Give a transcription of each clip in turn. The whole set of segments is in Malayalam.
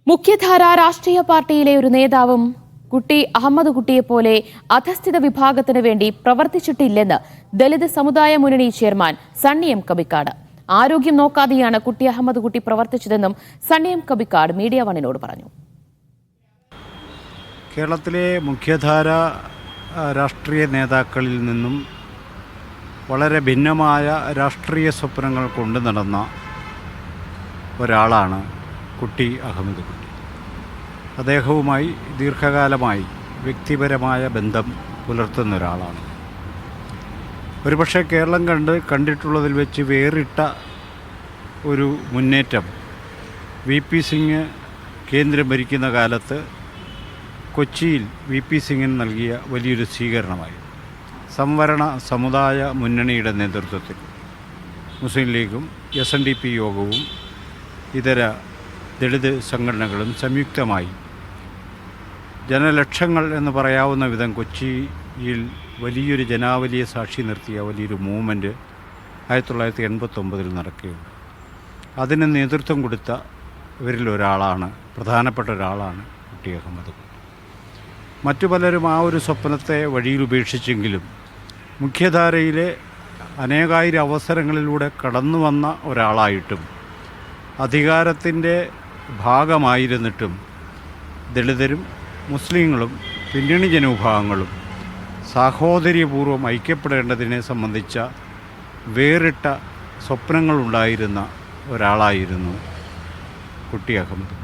മുഖ്യധാര രാഷ്ട്രീയ പാർട്ടിയിലെ ഒരു നേതാവും കുട്ടി അഹമ്മദ് കുട്ടിയെപ്പോലെ അധസ്ഥിത വിഭാഗത്തിന് വേണ്ടി പ്രവർത്തിച്ചിട്ടില്ലെന്ന് ദലിത് സമുദായ മുന്നണി ചെയർമാൻ സണ്ണി എം കബിക്കാട്. ആരോഗ്യം നോക്കാതെയാണ് കുട്ടി അഹമ്മദ് കുട്ടി പ്രവർത്തിച്ചതെന്നും സണ്ണി എം കബിക്കാട് മീഡിയ വണ്ണിനോട് പറഞ്ഞു. കേരളത്തിലെ മുഖ്യധാര രാഷ്ട്രീയ നേതാക്കളിൽ നിന്നും വളരെ ഭിന്നമായ രാഷ്ട്രീയ സ്വപ്നങ്ങൾ കൊണ്ടു നടന്ന ഒരാളാണ് കുട്ടി അഹമ്മദ് കുട്ടി. അദ്ദേഹവുമായി ദീർഘകാലമായി വ്യക്തിപരമായ ബന്ധം പുലർത്തുന്ന ഒരാളാണ്. ഒരുപക്ഷെ കേരളം കണ്ടിട്ടുള്ളതിൽ വെച്ച് വേറിട്ട ഒരു മുന്നേറ്റം VP സിംഗ് കേന്ദ്രം ഭരിക്കുന്ന കാലത്ത് കൊച്ചിയിൽ VP സിംഗിന് നൽകിയ വലിയൊരു സ്വീകരണമായി. സംവരണ സമുദായ മുന്നണിയുടെ നേതൃത്വത്തിൽ മുസ്ലിം ലീഗും SNDP യോഗവും ഇതര ദളിത് സംഘടനകളും സംയുക്തമായി ജനലക്ഷങ്ങൾ എന്ന് പറയാവുന്ന വിധം കൊച്ചിയിൽ വലിയൊരു ജനാവലിയെ സാക്ഷി നിർത്തിയ വലിയൊരു മൂവ്മെൻറ്റ് 1989 നടക്കുകയുണ്ട്. അതിന് നേതൃത്വം കൊടുത്ത ഇവരിലൊരാളാണ്, പ്രധാനപ്പെട്ട ഒരാളാണ് കുട്ടി അഹമ്മദ് കുട്ടി. മറ്റു പലരും ആ ഒരു സ്വപ്നത്തെ വഴിയിൽ ഉപേക്ഷിച്ചെങ്കിലും മുഖ്യധാരയിലെ അനേകായിരം അവസരങ്ങളിലൂടെ കടന്നു വന്ന ഒരാളായിട്ടും അധികാരത്തിൻ്റെ ഭാഗമായിരുന്നിട്ടും ദളിതരും മുസ്ലിങ്ങളും പിന്നണി ജനവിഭാഗങ്ങളും സാഹോദര്യപൂർവ്വം ഐക്യപ്പെടേണ്ടതിനെ സംബന്ധിച്ച വേറിട്ട സ്വപ്നങ്ങളുണ്ടായിരുന്ന ഒരാളായിരുന്നു കുട്ടി അഹമ്മദ്.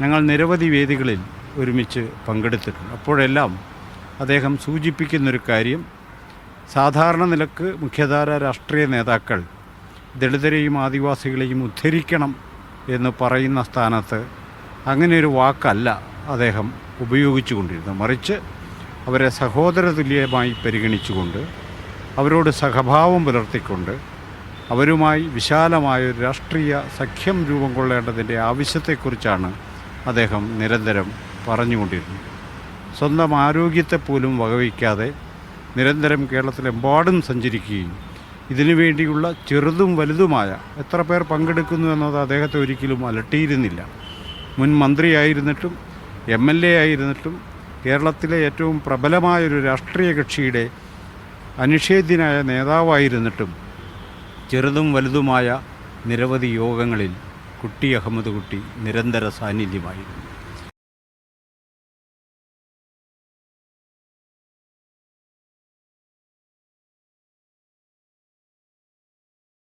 ഞങ്ങൾ നിരവധി വേദികളിൽ ഒരുമിച്ച് പങ്കെടുത്തിട്ടുണ്ട്. അപ്പോഴെല്ലാം അദ്ദേഹം സൂചിപ്പിക്കുന്നൊരു കാര്യം, സാധാരണ നിലക്ക് മുഖ്യധാര രാഷ്ട്രീയ നേതാക്കൾ ദളിതരെയും ആദിവാസികളെയും ഉദ്ധരിക്കണം എന്ന് പറയുന്ന സ്ഥാനത്ത് അങ്ങനെയൊരു വാക്കല്ല അദ്ദേഹം ഉപയോഗിച്ചു കൊണ്ടിരുന്നത്. മറിച്ച് അവരെ സഹോദര തുല്യമായി പരിഗണിച്ചുകൊണ്ട്, അവരോട് സഹഭാവം പുലർത്തിക്കൊണ്ട്, അവരുമായി വിശാലമായൊരു രാഷ്ട്രീയ സഖ്യം രൂപം കൊള്ളേണ്ടതിൻ്റെ ആവശ്യത്തെക്കുറിച്ചാണ് അദ്ദേഹം നിരന്തരം പറഞ്ഞുകൊണ്ടിരുന്നത്. സ്വന്തം ആരോഗ്യത്തെപ്പോലും വകവയ്ക്കാതെ നിരന്തരം കേരളത്തിലെമ്പാടും സഞ്ചരിക്കുകയും ഇതിനു വേണ്ടിയുള്ള ചെറുതും വലുതുമായ എത്ര പേർ പങ്കെടുക്കുന്നു എന്നത് അദ്ദേഹത്തെ ഒരിക്കലും അലട്ടിയിരുന്നില്ല. മുൻ മന്ത്രിയായിരുന്നിട്ടും MLA ആയിരുന്നിട്ടും കേരളത്തിലെ ഏറ്റവും പ്രബലമായൊരു രാഷ്ട്രീയ കക്ഷിയുടെ അനിഷേധ്യനായ നേതാവായിരുന്നിട്ടും ചെറുതും വലുതുമായ നിരവധി യോഗങ്ങളിൽ കുട്ടി അഹമ്മദ് കുട്ടി നിരന്തര സാന്നിധ്യമായിരുന്നു.